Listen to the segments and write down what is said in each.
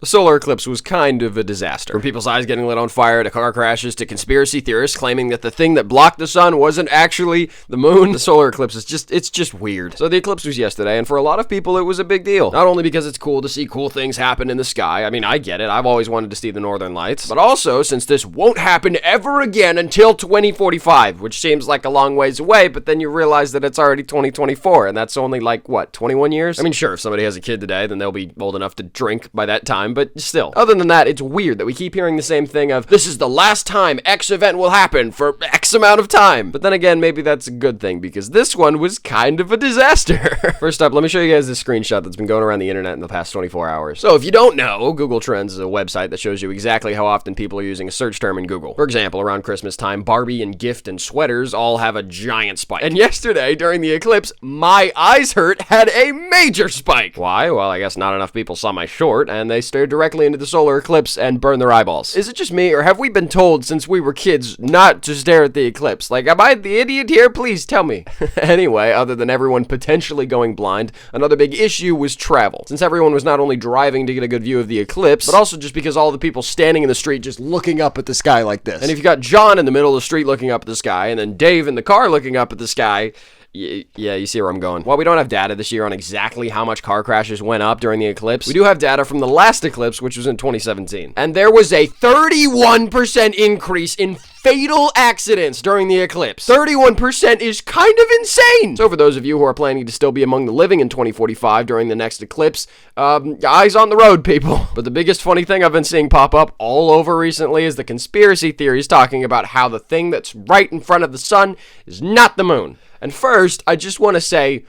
The solar eclipse was kind of a disaster. From people's eyes getting lit on fire, to car crashes, to conspiracy theorists claiming that the thing that blocked the sun wasn't actually the moon. The solar eclipse is it's just weird. So the eclipse was yesterday, and for a lot of people, it was a big deal. Not only because it's cool to see cool things happen in the sky. I mean, I get it. I've always wanted to see the northern lights. But also, since this won't happen ever again until 2045, which seems like a long ways away, but then you realize that it's already 2024, and that's only like, what, 21 years? I mean, sure, if somebody has a kid today, then they'll be old enough to drink by that time, but still. Other than that, it's weird that we keep hearing the same thing of, this is the last time X event will happen for X amount of time. But then again, maybe that's a good thing, because this one was kind of a disaster. First up, let me show you guys this screenshot that's been going around the internet in the past 24 hours. So if you don't know, Google Trends is a website that shows you exactly how often people are using a search term in Google. For example, around Christmas time, Barbie and gift and sweaters all have a giant spike. And yesterday, during the eclipse, my eyes hurt had a major spike. Why? Well, I guess not enough people saw my short, and they stared directly into the solar eclipse and burned their eyeballs. Is it just me, or have we been told since we were kids not to stare at the eclipse? Like, am I the idiot here? Please tell me. Anyway, other than everyone potentially going blind, another big issue was travel. Since everyone was not only driving to get a good view of the eclipse, but also just because all the people standing in the street just looking up at the sky like this. And if you got John in the middle of the street looking up at the sky, and then Dave in the car looking up at the sky, yeah, you see where I'm going. While we don't have data this year on exactly how much car crashes went up during the eclipse, we do have data from the last eclipse, which was in 2017. And there was a 31% increase in fatal accidents during the eclipse. 31% is kind of insane. So for those of you who are planning to still be among the living in 2045 during the next eclipse, eyes on the road, people. But the biggest funny thing I've been seeing pop up all over recently is the conspiracy theories talking about how the thing that's right in front of the sun is not the moon. And first, I just want to say,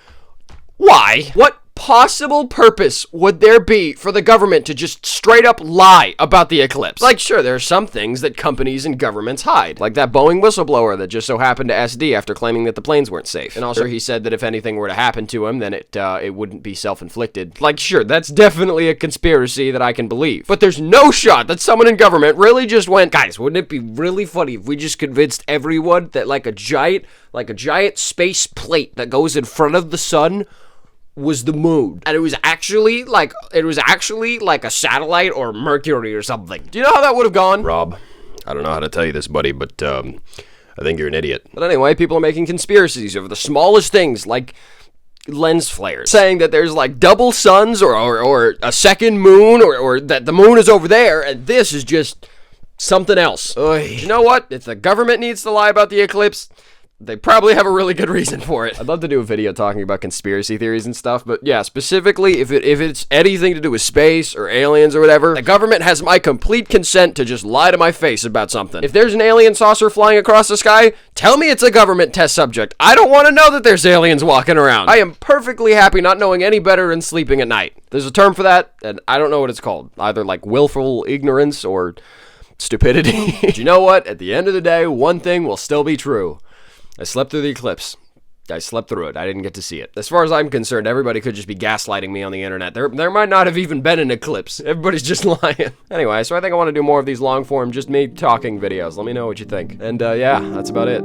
why? What possible purpose would there be for the government to just straight up lie about the eclipse? Like, sure, there are some things that companies and governments hide, like that Boeing whistleblower that just so happened to SD after claiming that the planes weren't safe. And also, he said that if anything were to happen to him, then it wouldn't be self-inflicted. Like, sure, that's definitely a conspiracy that I can believe. But there's no shot that someone in government really just went, guys, wouldn't it be really funny if we just convinced everyone that like a giant space plate that goes in front of the sun was the moon, and it was actually like a satellite or Mercury or something. Do you know how that would have gone? Rob, I don't know how to tell you this, buddy, but I think you're an idiot. But anyway, people are making conspiracies over the smallest things, like lens flares, saying that there's like double suns or a second moon or that the moon is over there and this is just something else. You know what? If the government needs to lie about the eclipse, they probably have a really good reason for it. I'd love to do a video talking about conspiracy theories and stuff, but yeah, specifically, if it's anything to do with space or aliens or whatever, the government has my complete consent to just lie to my face about something. If there's an alien saucer flying across the sky, tell me it's a government test subject. I don't want to know that there's aliens walking around. I am perfectly happy not knowing any better than sleeping at night. There's a term for that, and I don't know what it's called. Either like willful ignorance or stupidity. But you know what? At the end of the day, one thing will still be true. I slept through the eclipse. I slept through it. I didn't get to see it. As far as I'm concerned, everybody could just be gaslighting me on the internet. There might not have even been an eclipse. Everybody's just lying. Anyway, so I think I want to do more of these long-form, just me talking videos. Let me know what you think. And yeah, that's about it.